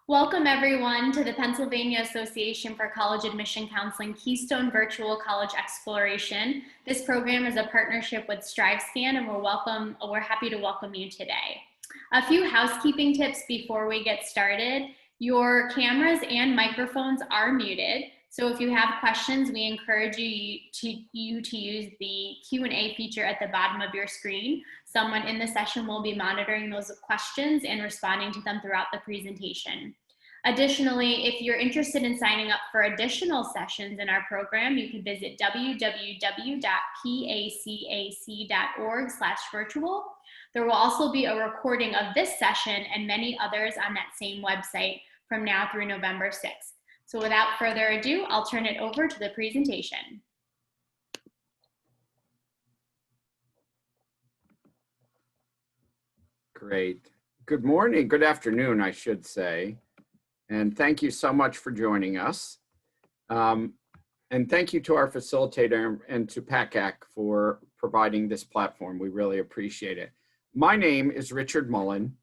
Welcome everyone to the Pennsylvania Association for College Admission Counseling Keystone Virtual College Exploration. This program is a partnership with StriveScan and we're happy to welcome you today. A few housekeeping tips before we get started. Your cameras and microphones are muted. So if you have questions, we encourage you to use the Q&A feature at the bottom of your screen. Someone in the session will be monitoring those questions and responding to them throughout the presentation. Additionally, if you're interested in signing up for additional sessions in our program, you can visit www.pacac.org/virtual. There will also be a recording of this session and many others on that same website from now through November 6th. So without further ado, I'll turn it over to the presentation. Great. Good morning, good afternoon, I should say. And thank you so much for joining us. And thank you to our facilitator and to PACAC for providing this platform. We really appreciate it. My name is Richard Mullen,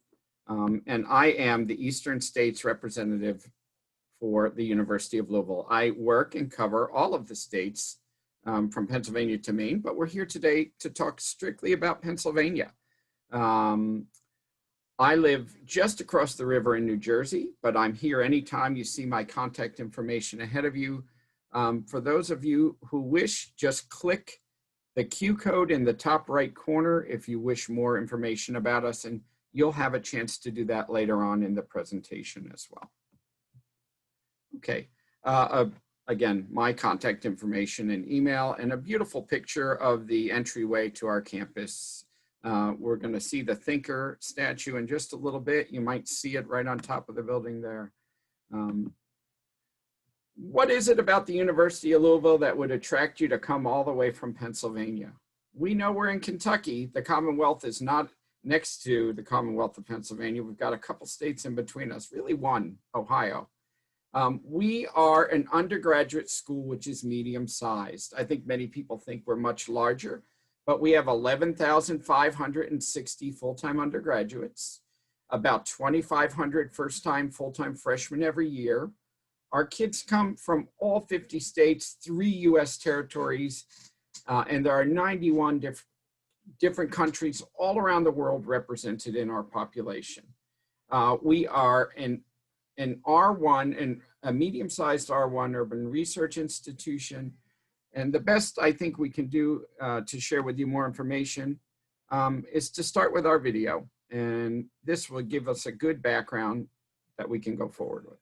and I am the Eastern States representative for the University of Louisville. I work and cover all of the states from Pennsylvania to Maine, but we're here today to talk strictly about Pennsylvania. I live just across the river in New Jersey, but I'm here anytime. You see my contact information ahead of you. For those of you who wish, just click the Q code in the top right corner if you wish more information about us, and you'll have a chance to do that later on in the presentation as well. Okay, again, my contact information and email and a beautiful picture of the entryway to our campus. We're going to see the Thinker statue in just a little bit. You might see it right on top of the building there. What is it about the University of Louisville that would attract you to come all the way from Pennsylvania? We know we're in Kentucky. The Commonwealth is not next to the Commonwealth of Pennsylvania. We've got a couple states in between us, really one, Ohio. We are an undergraduate school which is medium-sized. I think many people think we're much larger, but we have 11,560 full-time undergraduates, about 2,500 first-time full-time freshmen every year. Our kids come from all 50 states, 3 US territories, and there are 91 different countries all around the world represented in our population. We are an R1, a medium-sized R1 urban research institution. And the best I think we can do to share with you more information is to start with our video. And this will give us a good background that we can go forward with.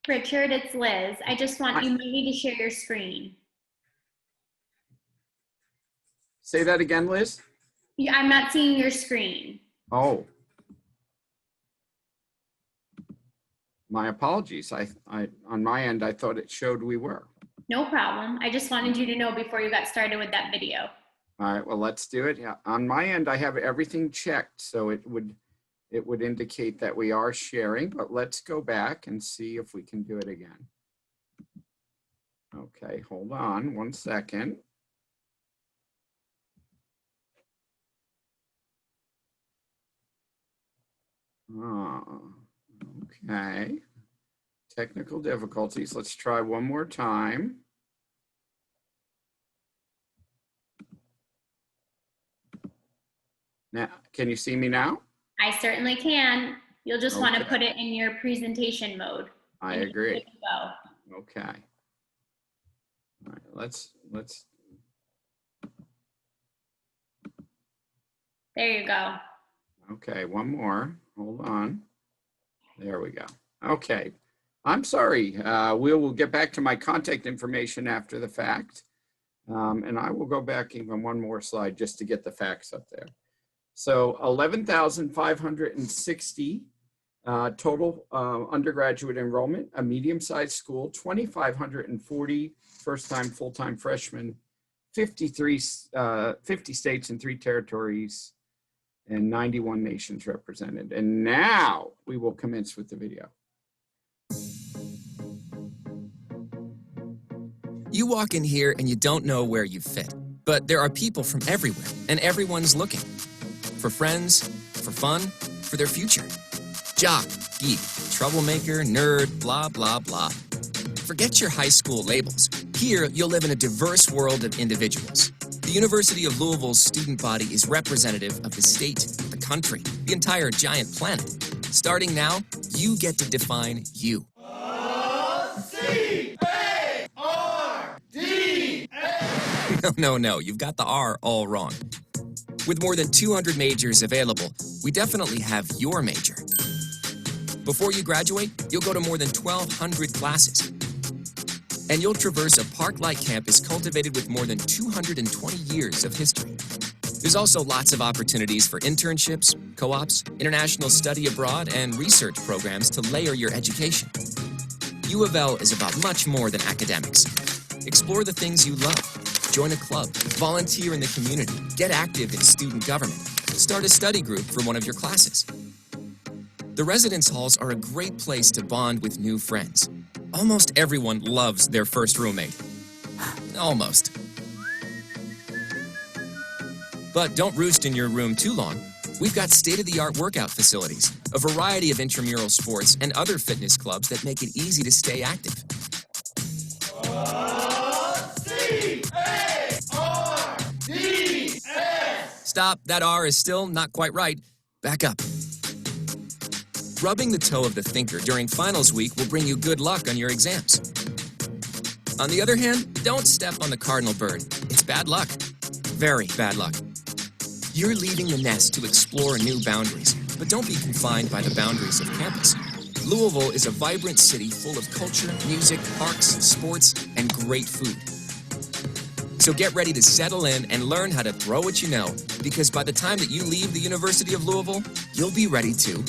Richard, it's Liz. I just want you maybe to share your screen. Say that again, Liz. Yeah, I'm not seeing your screen. Oh. My apologies. On my end, I thought it showed we were. No problem. I just wanted you to know before you got started with that video. All right, well, let's do it. Yeah. On my end, I have everything checked, so it would indicate that we are sharing, but let's go back and see if we can do it again. Okay, hold on one second. Oh, okay. Technical difficulties. Let's try one more time. Now, can you see me now? I certainly can. You'll just want to put it in your presentation mode. I agree. Okay. All right, let's. There you go. Okay, one more. Hold on. There we go. Okay. I'm sorry. We will get back to my contact information after the fact. And I will go back even one more slide just to get the facts up there. So 11,560 total undergraduate enrollment, a medium-sized school, 2,540 first-time full-time freshmen, 50 states and 3 territories, and 91 nations represented. And now we will commence with the video. You walk in here and you don't know where you fit. But there are people from everywhere, and everyone's looking. For friends, for fun, for their future. Jock, geek, troublemaker, nerd, blah, blah, blah. Forget your high school labels. Here, you'll live in a diverse world of individuals. The University of Louisville's student body is representative of the state, the country, the entire giant planet. Starting now, you get to define you. No, you've got the R all wrong. With more than 200 majors available, we definitely have your major. Before you graduate, you'll go to more than 1,200 classes. And you'll traverse a park-like campus cultivated with more than 220 years of history. There's also lots of opportunities for internships, co-ops, international study abroad, and research programs to layer your education. U of L is about much more than academics. Explore the things you love. Join a club, volunteer in the community, get active in student government, start a study group for one of your classes. The residence halls are a great place to bond with new friends. Almost everyone loves their first roommate. Almost. But don't roost in your room too long. We've got state-of-the-art workout facilities, a variety of intramural sports, and other fitness clubs that make it easy to stay active. Stop, that R is still not quite right. Back up. Rubbing the toe of the thinker during finals week will bring you good luck on your exams. On the other hand, don't step on the cardinal bird. It's bad luck. Very bad luck. You're leaving the nest to explore new boundaries, but don't be confined by the boundaries of campus. Louisville is a vibrant city full of culture, music, parks, sports, and great food. So get ready to settle in and learn how to throw what you know, because by the time that you leave the University of Louisville, you'll be ready to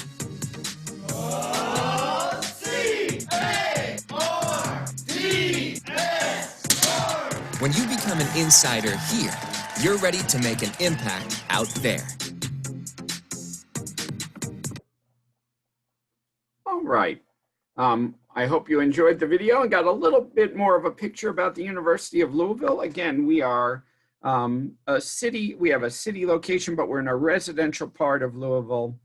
when you become an insider here, you're ready to make an impact out there. All right. I hope you enjoyed the video and got a little bit more of a picture about the University of Louisville. Again, we are a city, we have a city location, but we're in a residential part of Louisville.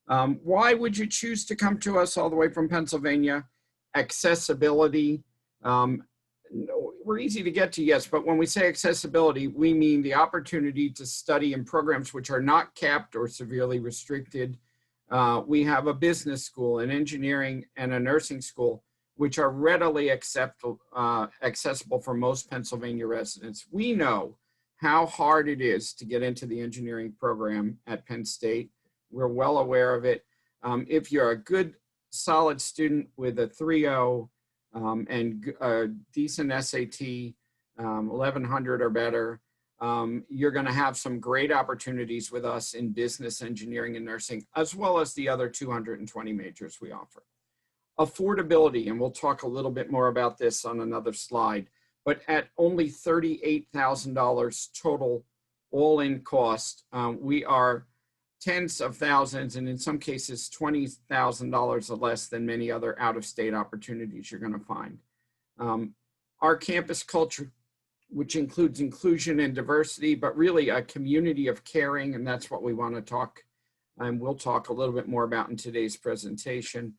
Why would you choose to come to us all the way from Pennsylvania? Accessibility. We're easy to get to, yes, but when we say accessibility, we mean the opportunity to study in programs which are not capped or severely restricted. We have a business school, an engineering, and a nursing school, which are readily accessible for most Pennsylvania residents. We know how hard it is to get into the engineering program at Penn State. We're well aware of it. If you're a good, solid student with a 3.0 and a decent SAT, 1100 or better, you're going to have some great opportunities with us in business, engineering, and nursing, as well as the other 220 majors we offer. Affordability, and we'll talk a little bit more about this on another slide, but at only $38,000 total all-in cost, we are tens of thousands, and in some cases $20,000 less than many other out-of-state opportunities you're going to find. Our campus culture, which includes inclusion and diversity, but really a community of caring, and that's what we want to talk, and we'll talk a little bit more about in today's presentation.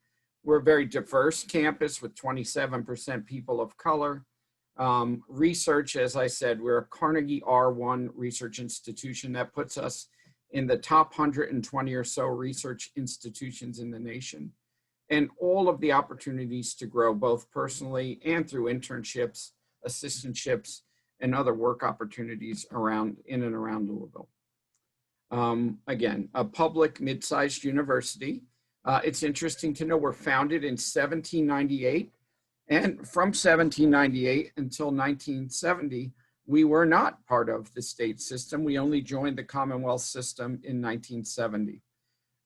We're a very diverse campus with 27% people of color. Research, as I said, we're a Carnegie R1 research institution that puts us in the top 120 or so research institutions in the nation. And all of the opportunities to grow both personally and through internships, assistantships, and other work opportunities in and around Louisville. Again, a public mid-sized university. It's interesting to know we're founded in 1798, and from 1798 until 1970, we were not part of the state system. We only joined the Commonwealth system in 1970.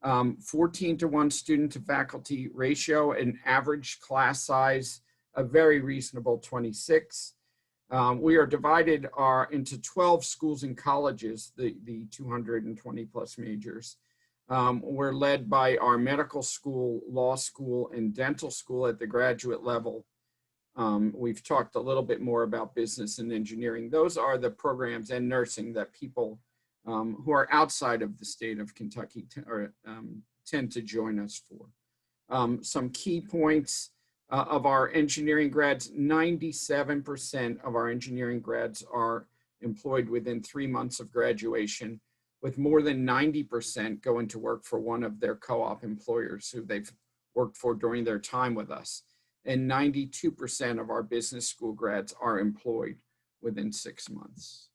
14-to-1 student to faculty ratio, an average class size, a very reasonable 26. We are divided into 12 schools and colleges, the 220 plus majors. We're led by our medical school, law school, and dental school at the graduate level. We've talked a little bit more about business and engineering. Those are the programs, and nursing, that people who are outside of the state of Kentucky tend to join us for. Some key points of our engineering grads: 97% of our engineering grads are employed within 3 months of graduation, with more than 90% going to work for one of their co-op employers who they've worked for during their time with us. And 92% of our business school grads are employed within 6 months.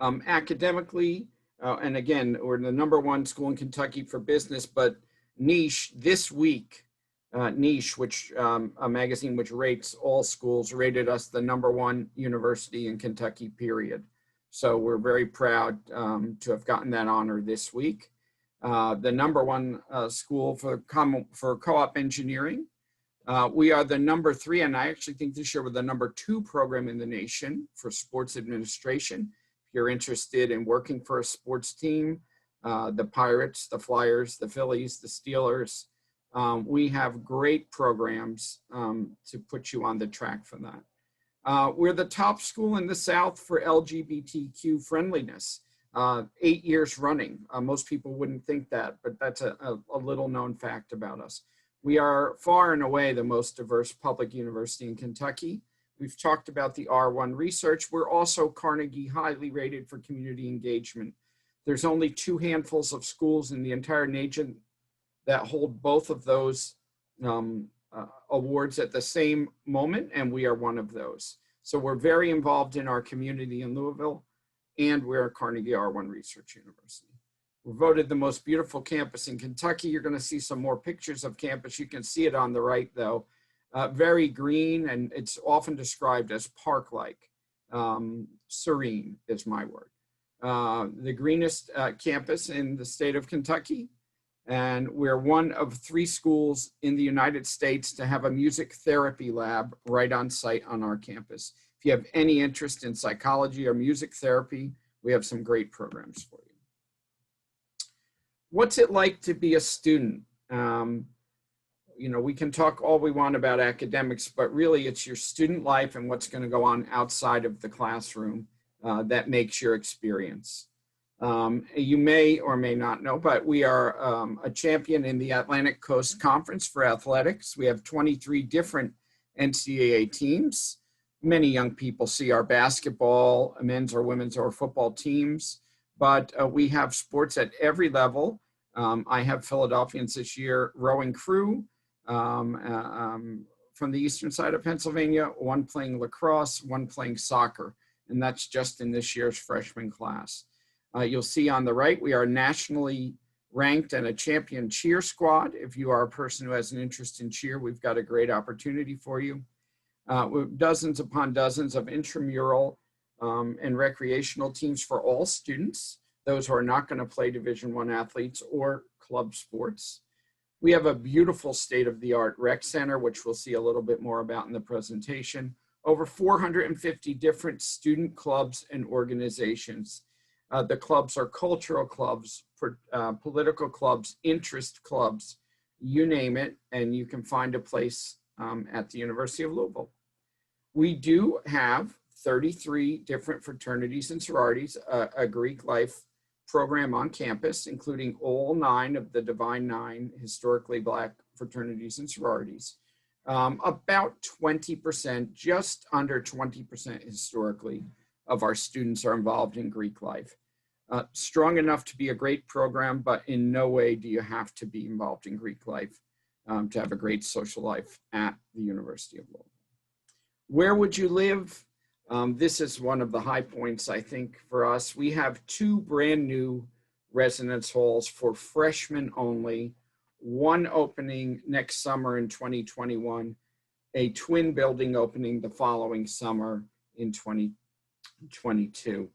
Academically, and again, we're the #1 school in Kentucky for business, but Niche this week, Niche, which a magazine which rates all schools, rated us the #1 university in Kentucky, period. So we're very proud to have gotten that honor this week. The #1 school for co-op engineering. We are the #3, and I actually think this year we're the #2 program in the nation for sports administration. If you're interested in working for a sports team, the Pirates, the Flyers, the Phillies, the Steelers, we have great programs to put you on the track for that. We're the top school in the South for LGBTQ friendliness, 8 years running. Most people wouldn't think that, but that's a little known fact about us. We are far and away the most diverse public university in Kentucky. We've talked about the R1 research. We're also Carnegie highly rated for community engagement. There's only 2 handfuls of schools in the entire nation that hold both of those awards at the same moment, and we are one of those. So we're very involved in our community in Louisville, and we're a Carnegie R1 Research University. We're voted the most beautiful campus in Kentucky. You're going to see some more pictures of campus. You can see it on the right, though. Very green, and it's often described as park-like. Serene is my word. The greenest campus in the state of Kentucky. And we're one of 3 schools in the United States to have a music therapy lab right on site on our campus. If you have any interest in psychology or music therapy, we have some great programs for you. What's it like to be a student? You know, we can talk all we want about academics, but really it's your student life and what's going to go on outside of the classroom that makes your experience. You may or may not know, but we are a champion in the Atlantic Coast Conference for athletics. We have 23 different NCAA teams. Many young people see our basketball, men's or women's or football teams, but we have sports at every level. I have Philadelphians this year rowing crew from the eastern side of Pennsylvania, one playing lacrosse, one playing soccer, and that's just in this year's freshman class. You'll see on the right, we are nationally ranked and a champion cheer squad. If you are a person who has an interest in cheer, we've got a great opportunity for you. With dozens upon dozens of intramural and recreational teams for all students, those who are not going to play Division I athletes or club sports. We have a beautiful state-of-the-art rec center, which we'll see a little bit more about in the presentation. Over 450 different student clubs and organizations. The clubs are cultural clubs, political clubs, interest clubs, you name it, and you can find a place at the University of Louisville. We do have 33 different fraternities and sororities, a Greek life program on campus, including all 9 of the Divine 9 historically Black fraternities and sororities. About 20%, just under 20% historically, of our students are involved in Greek life. Strong enough to be a great program, but in no way do you have to be involved in Greek life to have a great social life at the University of Louisville. Where would you live? This is one of the high points, I think, for us. We have 2 brand new residence halls for freshmen only, one opening next summer in 2021, a twin building opening the following summer in 2022.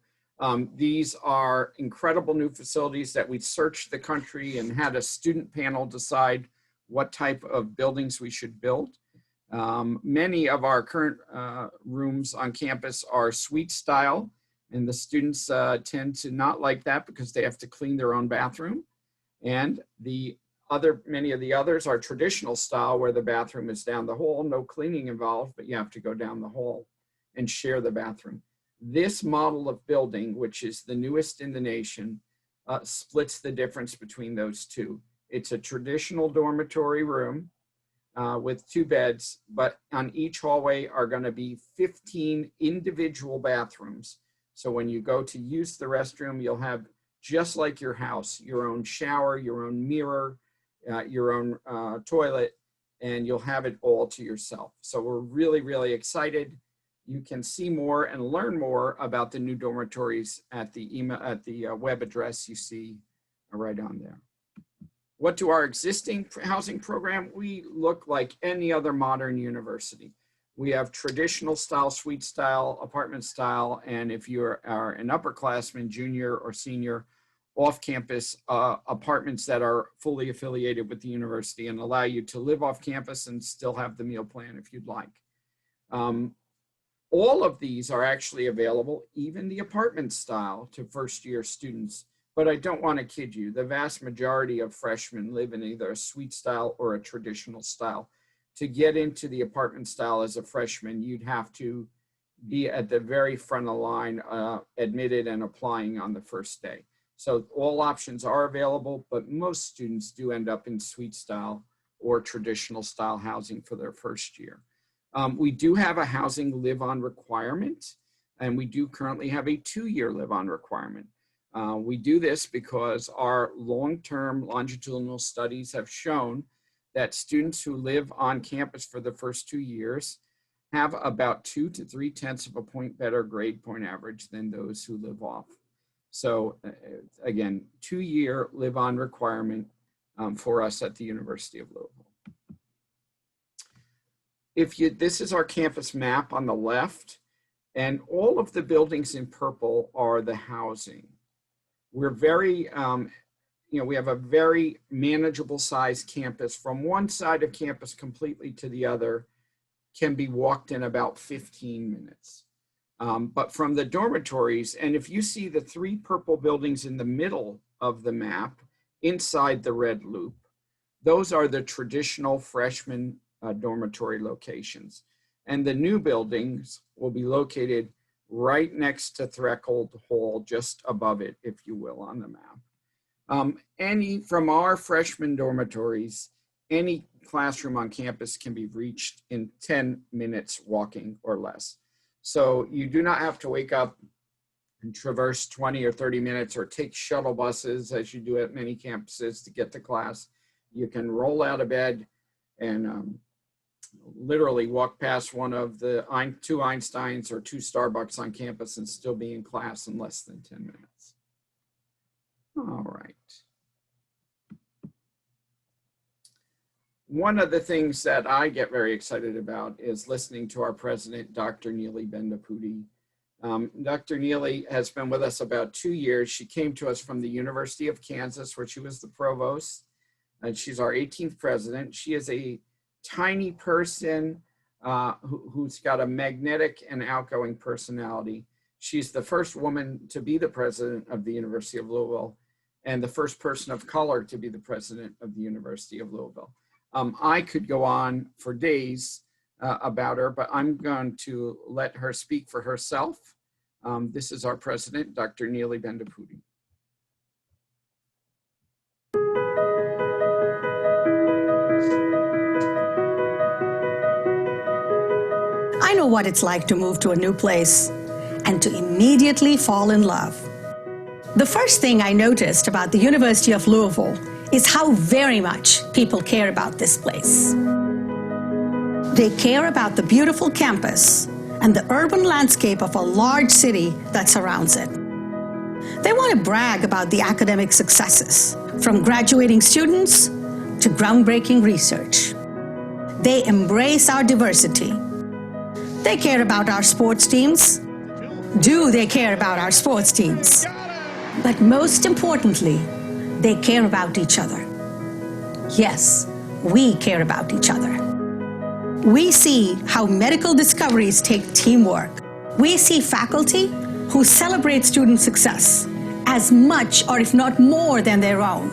These are incredible new facilities that we searched the country and had a student panel decide what type of buildings we should build. Many of our current rooms on campus are suite style, and the students tend to not like that because they have to clean their own bathroom. And the Many of the others are traditional style where the bathroom is down the hall, no cleaning involved, but you have to go down the hall and share the bathroom. This model of building, which is the newest in the nation, splits the difference between those two. It's a traditional dormitory room with 2 beds, but on each hallway are going to be 15 individual bathrooms. So when you go to use the restroom, you'll have, just like your house, your own shower, your own mirror, your own toilet, and you'll have it all to yourself. So we're really, really excited. You can see more and learn more about the new dormitories at the web address you see right on there. What do our existing housing program? We look like any other modern university. We have traditional style, suite style, apartment style, and if you are an upperclassman, junior or senior, off-campus apartments that are fully affiliated with the university and allow you to live off campus and still have the meal plan if you'd like. All of these are actually available, even the apartment style, to first-year students. But I don't want to kid you, the vast majority of freshmen live in either a suite style or a traditional style. To get into the apartment style as a freshman, you'd have to be at the very front of the line, admitted and applying on the first day. So all options are available, but most students do end up in suite style or traditional style housing for their first year. We do have a housing live-on requirement, and we do currently have a 2-year live-on requirement. We do this because our long-term longitudinal studies have shown that students who live on campus for the first 2 years have about 2 to 3/10 of a point better grade point average than those who live off. So again, 2-year live-on requirement for us at the University of Louisville. This is our campus map on the left, and all of the buildings in purple are the housing. We're very, we have a very manageable size campus. From one side of campus completely to the other can be walked in about 15 minutes. But from the dormitories, and if you see the 3 purple buildings in the middle of the map, inside the red loop, those are the traditional freshman dormitory locations. And the new buildings will be located right next to Threcold Hall, just above it, if you will, on the map. From our freshman dormitories, any classroom on campus can be reached in 10 minutes walking or less. So you do not have to wake up and traverse 20 or 30 minutes or take shuttle buses as you do at many campuses to get to class. You can roll out of bed and literally walk past one of the 2 Einsteins or 2 Starbucks on campus and still be in class in less than 10 minutes. All right. One of the things that I get very excited about is listening to our president, Dr. Neely Bendapudi. Dr. Neely has been with us about 2 years. She came to us from the University of Kansas, where she was the provost, and she's our 18th president. She is a tiny person who's got a magnetic and outgoing personality. She's the first woman to be the president of the University of Louisville and the first person of color to be the president of the University of Louisville. I could go on for days about her, but I'm going to let her speak for herself. This is our president, Dr. Neely Bendapudi. I know what it's like to move to a new place and to immediately fall in love. The first thing I noticed about the University of Louisville is how very much people care about this place. They care about the beautiful campus and the urban landscape of a large city that surrounds it. They want to brag about the academic successes, from graduating students to groundbreaking research. They embrace our diversity. They care about our sports teams. Do they care about our sports teams? But most importantly, they care about each other. Yes, we care about each other. We see how medical discoveries take teamwork. We see faculty who celebrate student success as much or if not more than their own.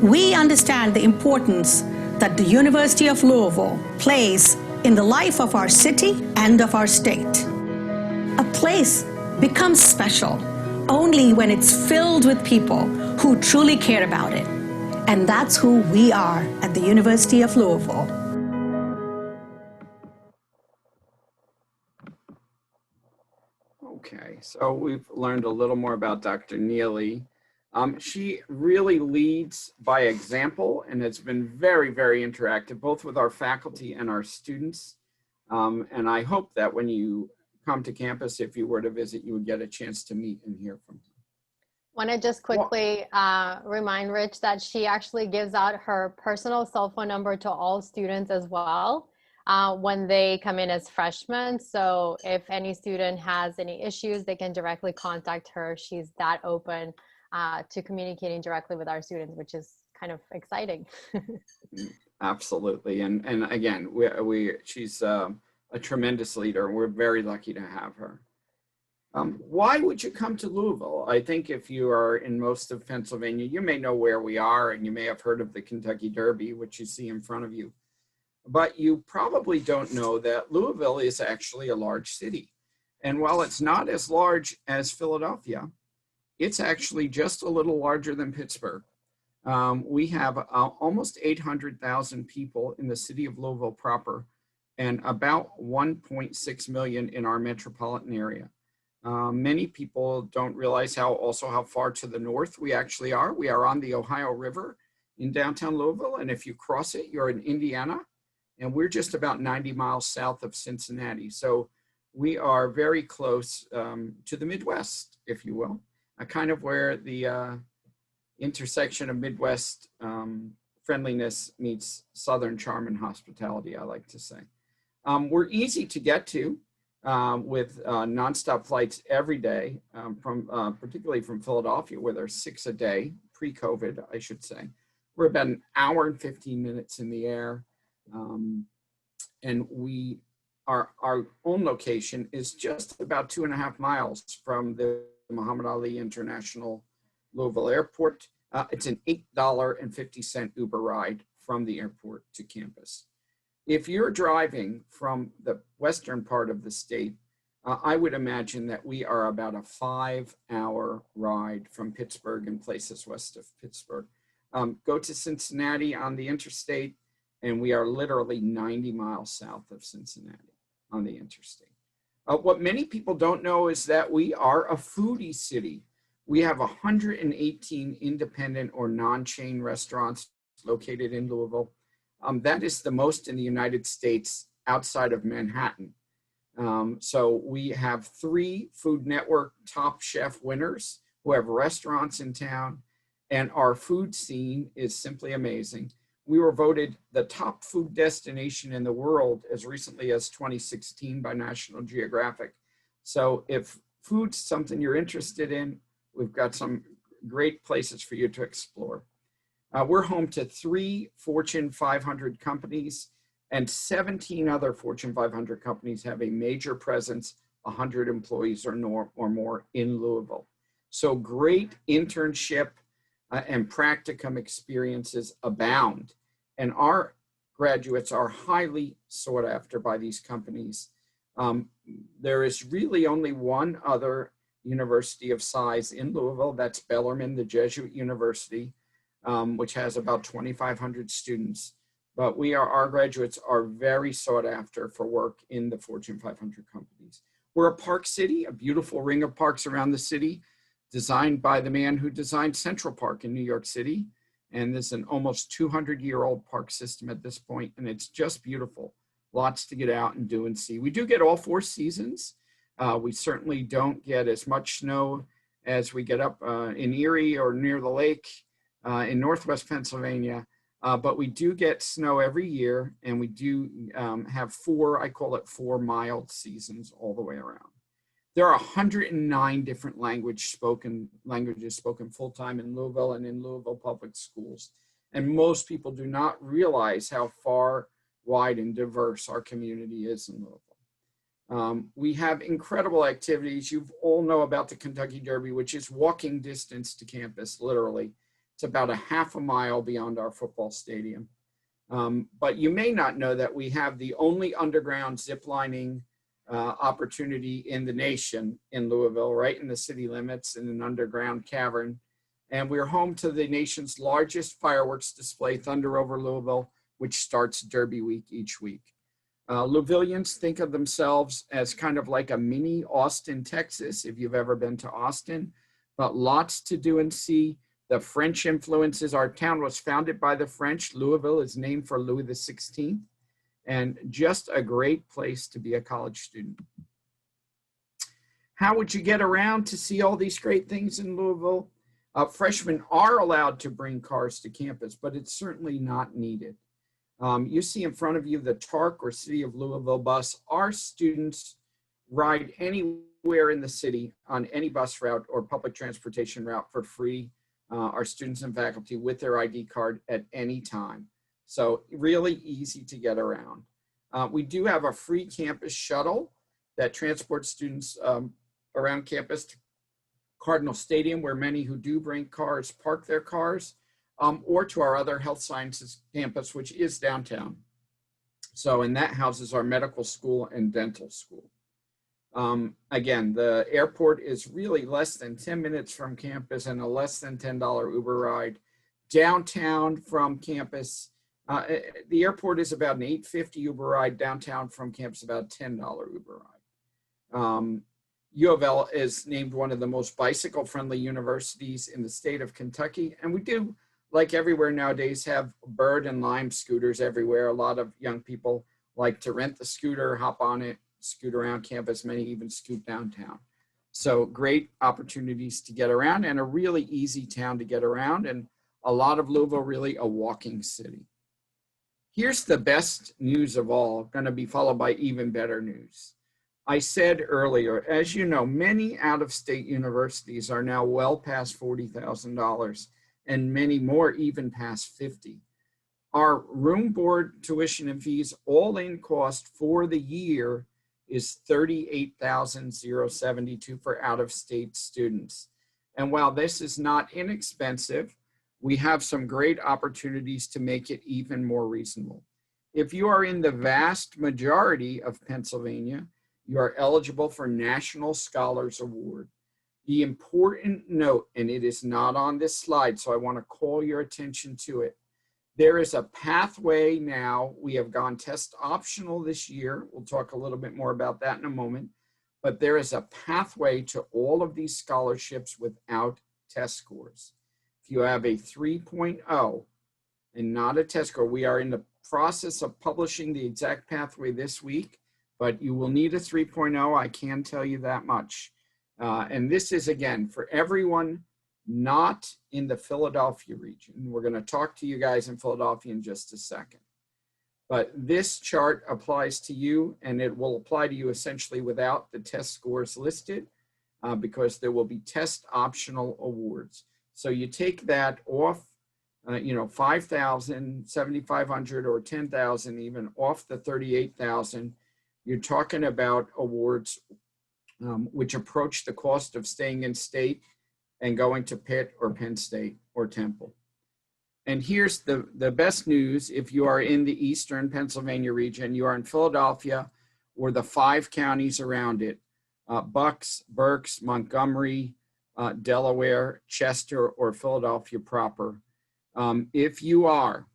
We understand the importance that the University of Louisville plays in the life of our city and of our state. A place becomes special only when it's filled with people who truly care about it. And that's who we are at the University of Louisville. Okay, so we've learned a little more about Dr. Neely. She really leads by example, and it's been very, very interactive, both with our faculty and our students. And I hope that when you come to campus, if you were to visit, you would get a chance to meet and hear from her. Want to just quickly remind Rich that she actually gives out her personal cell phone number to all students as well when they come in as freshmen. So if any student has any issues, they can directly contact her. She's that open to communicating directly with our students, which is kind of exciting. Absolutely. And again, she's a tremendous leader. We're very lucky to have her. Why would you come to Louisville? I think if you are in most of Pennsylvania, you may know where we are, and you may have heard of the Kentucky Derby, which you see in front of you. But you probably don't know that Louisville is actually a large city. And while it's not as large as Philadelphia, it's actually just a little larger than Pittsburgh. We have almost 800,000 people in the city of Louisville proper, and about 1.6 million in our metropolitan area. Many people don't realize how far to the north we actually are. We are on the Ohio River in downtown Louisville, and if you cross it, you're in Indiana, and we're just about 90 miles south of Cincinnati. So we are very close to the Midwest, if you will, kind of where the intersection of Midwest friendliness meets Southern charm and hospitality, I like to say. We're easy to get to. With nonstop flights every day, particularly from Philadelphia, where there's 6 a day, pre-COVID, I should say. We're about an hour and 15 minutes in the air. And our own location is just about 2.5 miles from the Muhammad Ali International Louisville Airport. It's an $8.50 Uber ride from the airport to campus. If you're driving from the western part of the state, I would imagine that we are about a 5-hour ride from Pittsburgh and places west of Pittsburgh. Go to Cincinnati on the interstate, and we are literally 90 miles south of Cincinnati on the interstate. What many people don't know is that we are a foodie city. We have 118 independent or non-chain restaurants located in Louisville. That is the most in the United States outside of Manhattan. So we have 3 Food Network Top Chef winners who have restaurants in town, and our food scene is simply amazing. We were voted the top food destination in the world as recently as 2016 by National Geographic. So if food's something you're interested in, we've got some great places for you to explore. We're home to 3 Fortune 500 companies, and 17 other Fortune 500 companies have a major presence, 100 employees or more in Louisville. So great internship and practicum experiences abound. And our graduates are highly sought after by these companies. There is really only one other university of size in Louisville, that's Bellarmine, the Jesuit University, which has about 2,500 students. But our graduates are very sought after for work in the Fortune 500 companies. We're a park city, a beautiful ring of parks around the city, designed by the man who designed Central Park in New York City. And this is an almost 200-year-old park system at this point, and it's just beautiful. Lots to get out and do and see. We do get all 4 seasons. We certainly don't get as much snow as we get up in Erie or near the lake in Northwest Pennsylvania, but we do get snow every year, and we do have 4, I call it 4 mild seasons all the way around. There are 109 different languages spoken full-time in Louisville and in Louisville public schools. And most people do not realize how far, wide, and diverse our community is in Louisville. We have incredible activities. You all know about the Kentucky Derby, which is walking distance to campus, literally. It's about a half a mile beyond our football stadium. But you may not know that we have the only underground zip lining opportunity in the nation in Louisville, right in the city limits in an underground cavern. And we're home to the nation's largest fireworks display, Thunder Over Louisville, which starts Derby Week each week. Louisvillians think of themselves as kind of like a mini Austin, Texas, if you've ever been to Austin, but lots to do and see. The French influences. Our town was founded by the French. Louisville is named for Louis XVI, and just a great place to be a college student. How would you get around to see all these great things in Louisville? Freshmen are allowed to bring cars to campus, but it's certainly not needed. You see in front of you the TARC or City of Louisville bus. Our students ride anywhere in the city on any bus route or public transportation route for free. Our students and faculty with their ID card at any time. So really easy to get around. We do have a free campus shuttle that transports students around campus to Cardinal Stadium, where many who do bring cars park their cars, or to our other health sciences campus, which is downtown. So, and that houses our medical school and dental school. Again, the airport is really less than 10 minutes from campus and a less than $10 Uber ride. Downtown from campus, the airport is about an $8.50 Uber ride. Downtown from campus, about a $10 Uber ride. U of L is named one of the most bicycle-friendly universities in the state of Kentucky. And we do, like everywhere nowadays, have Bird and Lime scooters everywhere. A lot of young people like to rent the scooter, hop on it, scoot around campus, many even scoot downtown. So great opportunities to get around and a really easy town to get around, and a lot of Louisville really a walking city. Here's the best news of all, going to be followed by even better news. I said earlier, as you know, many out-of-state universities are now well past $40,000 and many more even past $50,000. Our room, board, tuition, and fees all-in cost for the year is $38,072 for out-of-state students. And while this is not inexpensive, we have some great opportunities to make it even more reasonable. If you are in the vast majority of Pennsylvania, you are eligible for National Scholars Award. The important note, and it is not on this slide, so I want to call your attention to it. There is a pathway now. We have gone test optional this year. We'll talk a little bit more about that in a moment. But there is a pathway to all of these scholarships without test scores. If you have a 3.0 and not a test score, we are in the process of publishing the exact pathway this week, but you will need a 3.0. I can tell you that much. And this is, again, for everyone not in the Philadelphia region. We're going to talk to you guys in Philadelphia in just a second. But this chart applies to you, and it will apply to you essentially without the test scores listed because there will be test optional awards. So you take that off, 5,000, 7,500, or 10,000 even off the 38,000. You're talking about awards which approach the cost of staying in state and going to Pitt or Penn State or Temple. And here's the best news. If you are in the Eastern Pennsylvania region, you are in Philadelphia or the 5 counties around it, Bucks, Berks, Montgomery, Delaware, Chester, or Philadelphia proper. If you are,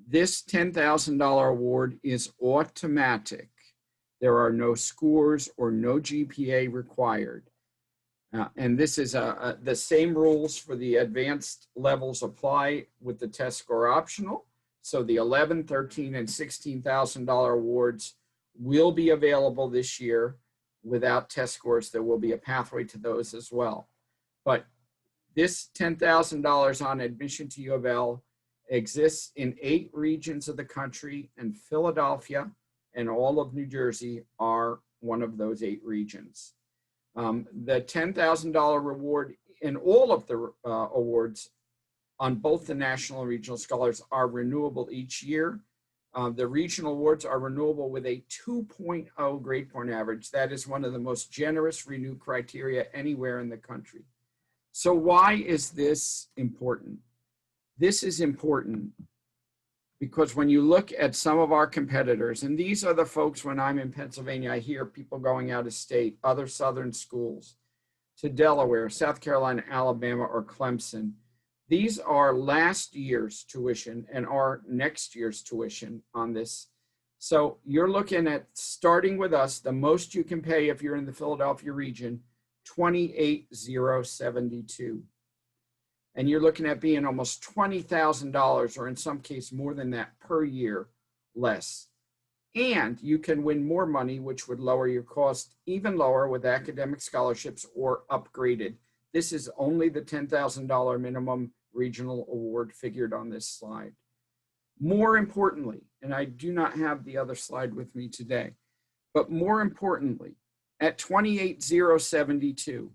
this $10,000 award is automatic. There are no scores or no GPA required. And this is the same rules for the advanced levels apply with the test score optional. So the $11,000, $13,000, and $16,000 awards will be available this year without test scores. There will be a pathway to those as well. But this $10,000 on admission to U of L exists in 8 regions of the country, and Philadelphia and all of New Jersey are one of those 8 regions. The $10,000 reward in all of the awards on both the national and regional scholars are renewable each year. The regional awards are renewable with a 2.0 grade point average. That is one of the most generous renew criteria anywhere in the country. So why is this important? This is important because when you look at some of our competitors, and these are the folks when I'm in Pennsylvania, I hear people going out of state, other Southern schools, to Delaware, South Carolina, Alabama, or Clemson. These are last year's tuition and our next year's tuition on this. So you're looking at starting with us, the most you can pay if you're in the Philadelphia region, $28,072. And you're looking at being almost $20,000, or in some case more than that per year less. And you can win more money, which would lower your cost even lower with academic scholarships or upgraded. This is only the $10,000 minimum regional award figured on this slide. More importantly, and I do not have the other slide with me today, but more importantly, at $28,072,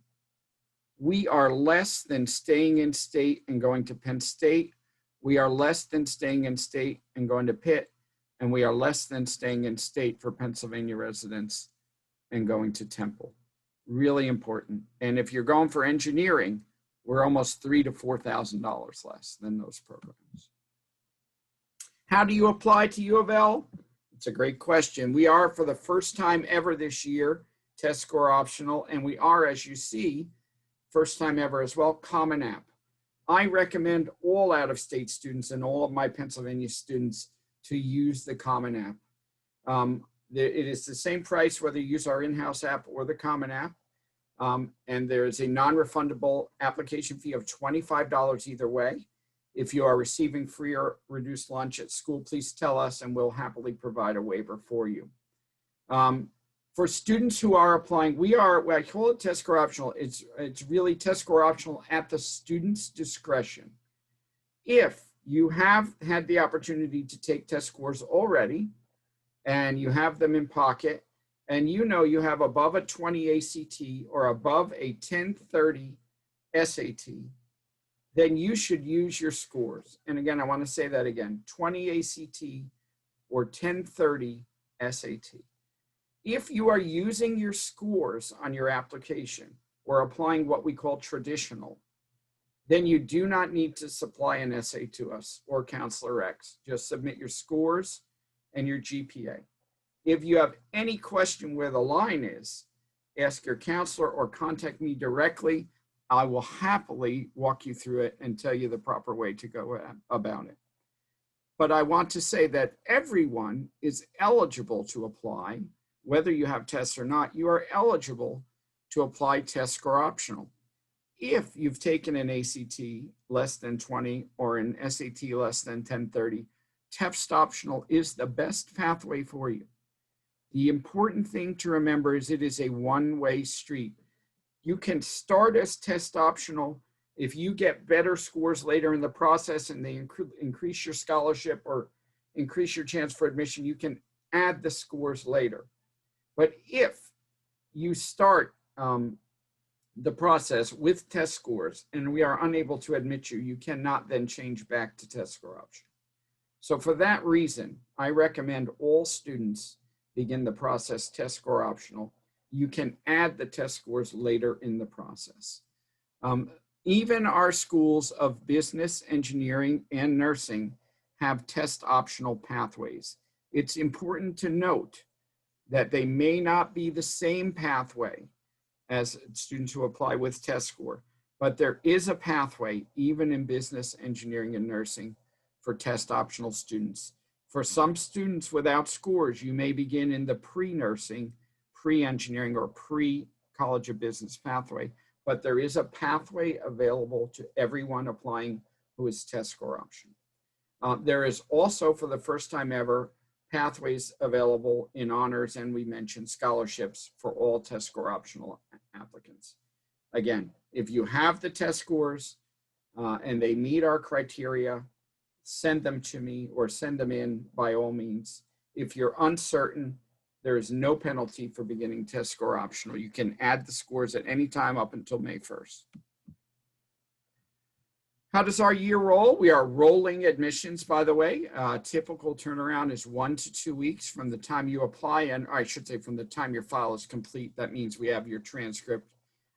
we are less than staying in state and going to Penn State. We are less than staying in state and going to Pitt. And we are less than staying in state for Pennsylvania residents and going to Temple. Really important. And if you're going for engineering, we're almost $3,000 to $4,000 less than those programs. How do you apply to U of L? It's a great question. We are, for the first time ever this year, test score optional, and we are, as you see, first time ever as well, Common App. I recommend all out-of-state students and all of my Pennsylvania students to use the Common App. It is the same price whether you use our in-house app or the Common App. And there is a non-refundable application fee of $25 either way. If you are receiving free or reduced lunch at school, please tell us and we'll happily provide a waiver for you. For students who are applying, I call it test score optional. It's really test score optional at the student's discretion. If you have had the opportunity to take test scores already and you have them in pocket and you know you have above a 20 ACT or above a 1030 SAT, then you should use your scores. And again, I want to say that again, 20 ACT or 1030 SAT. If you are using your scores on your application or applying what we call traditional, then you do not need to supply an essay to us or Counselor X. Just submit your scores and your GPA. If you have any question where the line is, ask your counselor or contact me directly. I will happily walk you through it and tell you the proper way to go about it. But I want to say that everyone is eligible to apply. Whether you have tests or not, you are eligible to apply test score optional. If you've taken an ACT less than 20 or an SAT less than 1030, test optional is the best pathway for you. The important thing to remember is it is a one-way street. You can start as test optional. If you get better scores later in the process and they increase your scholarship or increase your chance for admission, you can add the scores later. But if you start the process with test scores and we are unable to admit you, you cannot then change back to test score option. So for that reason, I recommend all students begin the process test score optional. You can add the test scores later in the process. Even our schools of business, engineering, and nursing have test optional pathways. It's important to note that they may not be the same pathway as students who apply with test score, but there is a pathway even in business, engineering, and nursing for test optional students. For some students without scores, you may begin in the pre-nursing, pre-engineering, or pre-college of business pathway, but there is a pathway available to everyone applying who is test score optional. There is also, for the first time ever, pathways available in honors, and we mentioned scholarships for all test score optional applicants. Again, if you have the test scores and they meet our criteria, send them to me or send them in by all means. If you're uncertain, there is no penalty for beginning test score optional. You can add the scores at any time up until May 1st. How does our year roll? We are rolling admissions, by the way. Typical turnaround is 1 to 2 weeks from the time you apply, and I should say from the time your file is complete. That means we have your transcript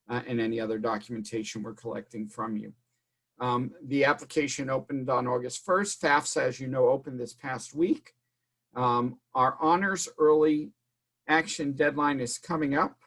and any other documentation we're collecting from you. The application opened on August 1st. FAFSA, as you know, opened this past week. Our honors early action deadline is coming up,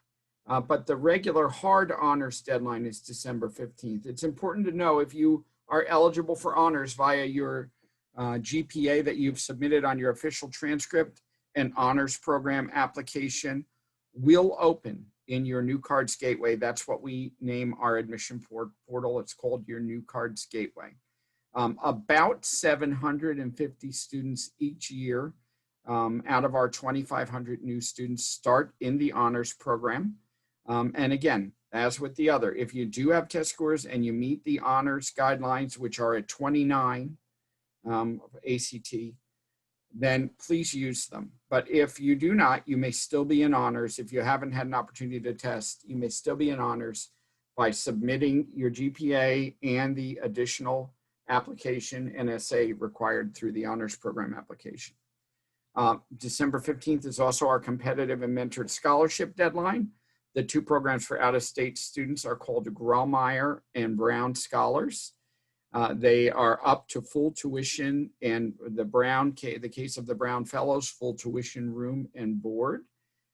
but the regular hard honors deadline is December 15th. It's important to know if you are eligible for honors via your GPA that you've submitted on your official transcript, an honors program application will open in your New Cards Gateway. That's what we name our admission portal. It's called your New Cards Gateway. About 750 students each year out of our 2,500 new students start in the honors program. And again, as with the other, if you do have test scores and you meet the honors guidelines, which are at 29 ACT, then please use them. But if you do not, you may still be in honors. If you haven't had an opportunity to test, you may still be in honors by submitting your GPA and the additional application and essay required through the honors program application. December 15th is also our competitive and mentored scholarship deadline. The two programs for out-of-state students are called Grawemeyer and Brown Scholars. They are up to full tuition, and the case of the Brown Fellows, full tuition, room and board.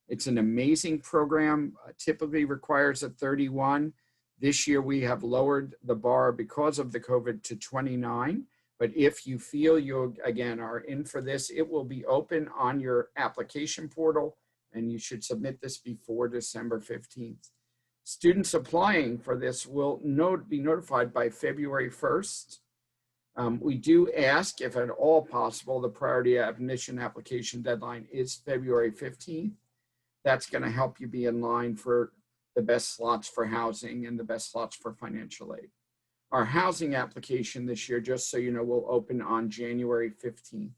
It's an amazing program, typically requires a 31. This year we have lowered the bar because of the COVID to 29. But if you feel you, again, are in for this, it will be open on your application portal, and you should submit this before December 15th. Students applying for this will be notified by February 1st. We do ask, if at all possible, the priority admission application deadline is February 15th. That's going to help you be in line for the best slots for housing and the best slots for financial aid. Our housing application this year, just so you know, will open on January 15th.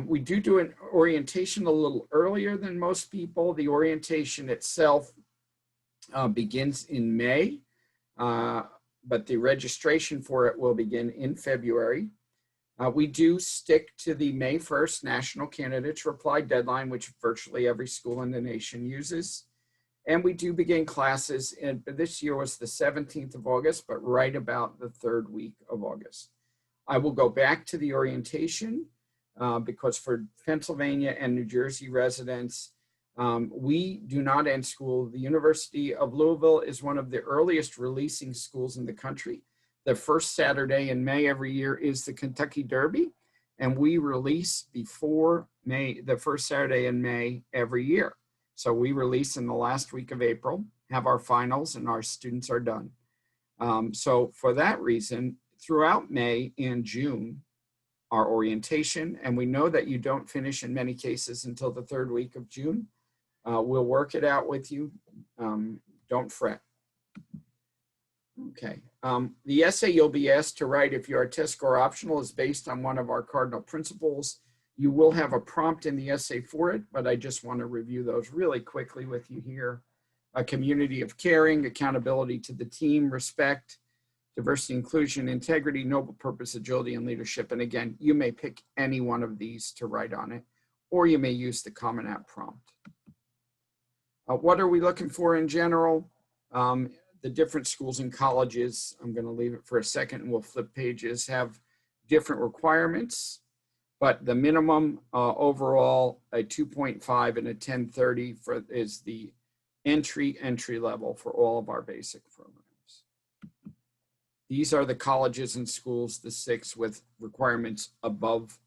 We do an orientation a little earlier than most people. The orientation itself begins in May, but the registration for it will begin in February. We do stick to the May 1st National Candidates Reply deadline, which virtually every school in the nation uses. And we do begin classes, and this year was the 17th of August, but right about the third week of August. I will go back to the orientation because for Pennsylvania and New Jersey residents, we do not end school. The University of Louisville is one of the earliest releasing schools in the country. The first Saturday in May every year is the Kentucky Derby, and we release before May, the first Saturday in May every year. So we release in the last week of April, have our finals, and our students are done. So for that reason, throughout May and June, our orientation, and we know that you don't finish in many cases until the third week of June. We'll work it out with you. Don't fret. Okay. The essay you'll be asked to write if you are test score optional is based on one of our cardinal principles. You will have a prompt in the essay for it, but I just want to review those really quickly with you here. A community of caring, accountability to the team, respect, diversity, inclusion, integrity, noble purpose, agility, and leadership. And again, you may pick any one of these to write on it, or you may use the Common App prompt. What are we looking for in general? The different schools and colleges, I'm going to leave it for a second and we'll flip pages, have different requirements. But the minimum overall, a 2.5 and a 1030 is the entry level for all of our basic programs. These are the colleges and schools, the 6 with requirements above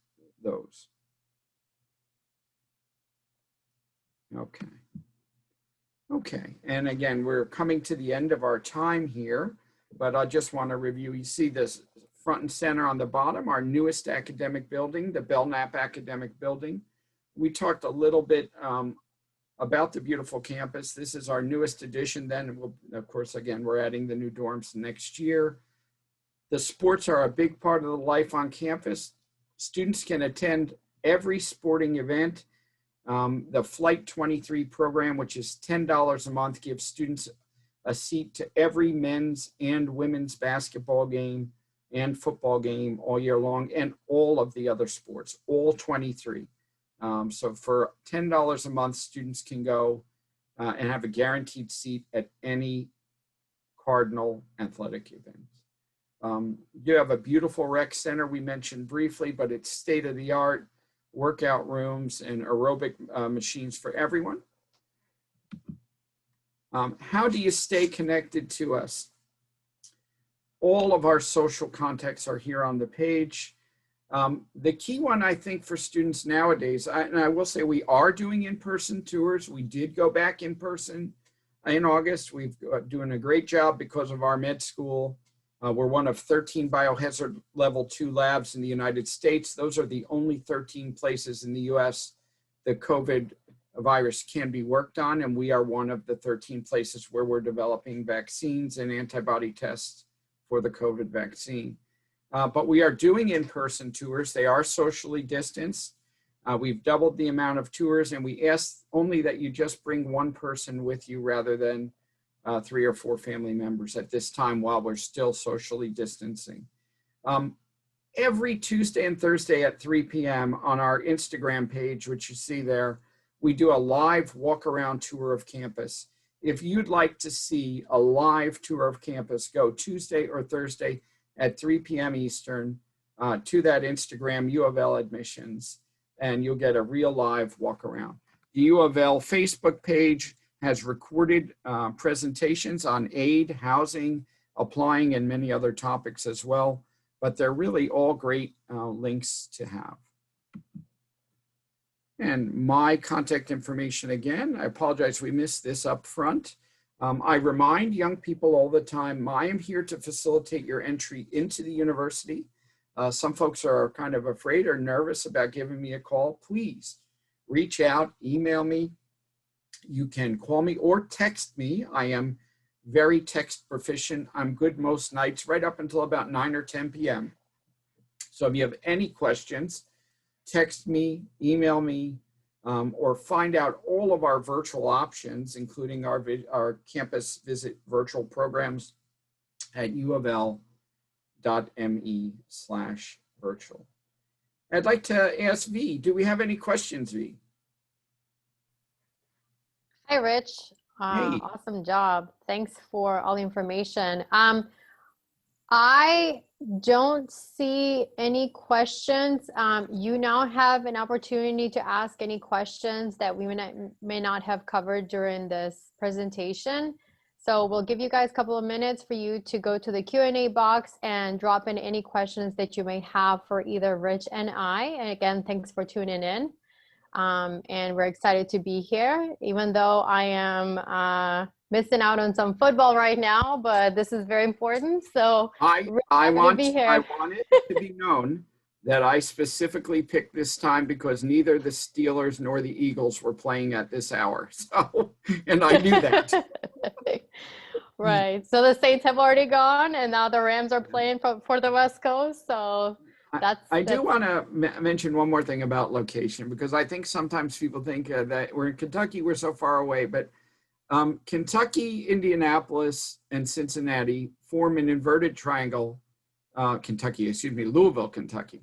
those. Okay, and again, we're coming to the end of our time here, but I just want to review. You see this front and center on the bottom, our newest academic building, the Belknap Academic Building. We talked a little bit about the beautiful campus. This is our newest addition. Then, of course, again, we're adding the new dorms next year. The sports are a big part of the life on campus. Students can attend every sporting event. The Flight 23 program, which is $10 a month, gives students a seat to every men's and women's basketball game and football game all year long, and all of the other sports, all 23. So for $10 a month, students can go and have a guaranteed seat at any cardinal athletic events. You have a beautiful rec center we mentioned briefly, but it's state-of-the-art workout rooms and aerobic machines for everyone. How do you stay connected to us? All of our social contacts are here on the page. The key one, I think, for students nowadays, and I will say we are doing in-person tours. We did go back in person in August. We've doing a great job because of our med school. We're one of 13 biohazard level 2 labs in the United States. Those are the only 13 places in the US the COVID virus can be worked on, and we are one of the 13 places where we're developing vaccines and antibody tests for the COVID vaccine. But we are doing in-person tours. They are socially distanced. We've doubled the amount of tours, and we ask only that you just bring one person with you rather than 3 or 4 family members at this time while we're still socially distancing. Every Tuesday and Thursday at 3 p.m. on our Instagram page, which you see there, we do a live walk-around tour of campus. If you'd like to see a live tour of campus, go Tuesday or Thursday at 3 p.m. Eastern to that Instagram, U of L Admissions, and you'll get a real live walk-around. The U of L Facebook page has recorded presentations on aid, housing, applying, and many other topics as well, but they're really all great links to have. And my contact information again, I apologize we missed this up front. I remind young people all the time, I am here to facilitate your entry into the university. Some folks are kind of afraid or nervous about giving me a call. Please reach out, email me. You can call me or text me. I am very text proficient. I'm good most nights right up until about 9 or 10 p.m. So if you have any questions, text me, email me, or find out all of our virtual options, including our campus visit virtual programs at uofl.me/virtual. I'd like to ask V, do we have any questions, V? Hi, Rich. Hey. Awesome job. Thanks for all the information. I don't see any questions. You now have an opportunity to ask any questions that we may not have covered during this presentation. So we'll give you guys a couple of minutes for you to go to the Q&A box and drop in any questions that you may have for either Rich and I. And again, thanks for tuning in. And we're excited to be here, even though I am missing out on some football right now, but this is very important. So I want it to be known that I specifically picked this time because neither the Steelers nor the Eagles were playing at this hour. So, and I knew that. Right. So the Saints have already gone, and now the Rams are playing for the West Coast. So I do want to mention one more thing about location, because I think sometimes people think that we're in Kentucky, we're so far away, but Kentucky, Indianapolis, and Cincinnati form an inverted triangle, Louisville, Kentucky.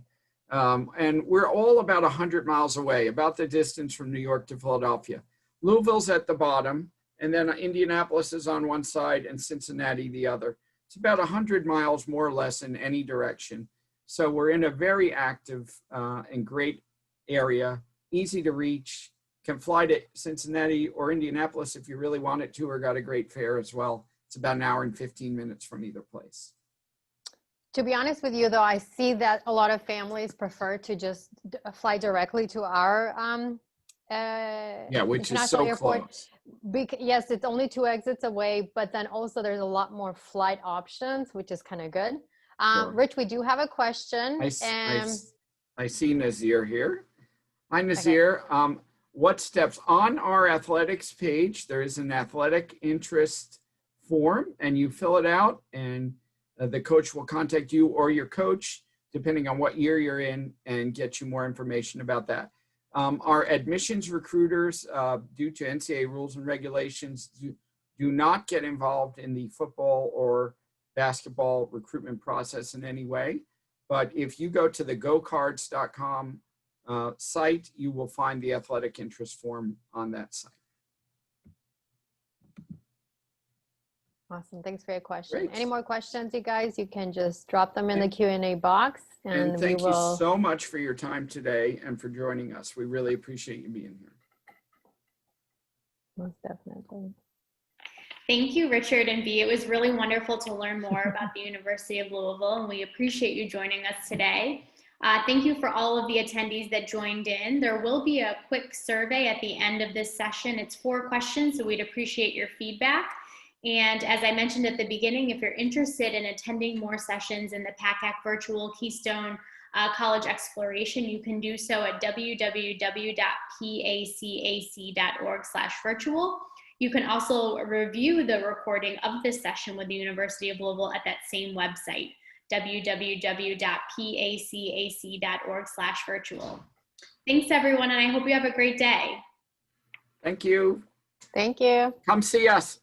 And we're all about 100 miles away, about the distance from New York to Philadelphia. Louisville's at the bottom, and then Indianapolis is on one side and Cincinnati the other. It's about 100 miles more or less in any direction. So we're in a very active and great area, easy to reach. Can fly to Cincinnati or Indianapolis if you really wanted to, or got a great fare as well. It's about an hour and 15 minutes from either place. To be honest with you, though, I see that a lot of families prefer to just fly directly to our which is so airport. Close. Yes, it's only 2 exits away, but then also there's a lot more flight options, which is kind of good. Sure. Rich, we do have a question. I see Nazir here. Hi, Nazir. Okay. What steps on our athletics page? There is an athletic interest form, and you fill it out, and the coach will contact you or your coach, depending on what year you're in, and get you more information about that. Our admissions recruiters, due to NCAA rules and regulations, do not get involved in the football or basketball recruitment process in any way. But if you go to the gocards.com site, you will find the athletic interest form on that site. Awesome. Thanks for your question. Great. Any more questions, you guys? You can just drop them in the Q&A box, and we thank you will. so much for your time today and for joining us. We really appreciate you being here. Most definitely. Thank you, Richard and Bea. It was really wonderful to learn more about the University of Louisville, and we appreciate you joining us today. Thank you for all of the attendees that joined in. There will be a quick survey at the end of this session. It's 4 questions, so we'd appreciate your feedback. And as I mentioned at the beginning, if you're interested in attending more sessions in the PACAC Virtual Keystone College Exploration, you can do so at www.pacac.org/virtual. You can also review the recording of this session with the University of Louisville at that same website, www.pacac.org/virtual. Thanks, everyone, and I hope you have a great day. Thank you. Thank you. Come see us.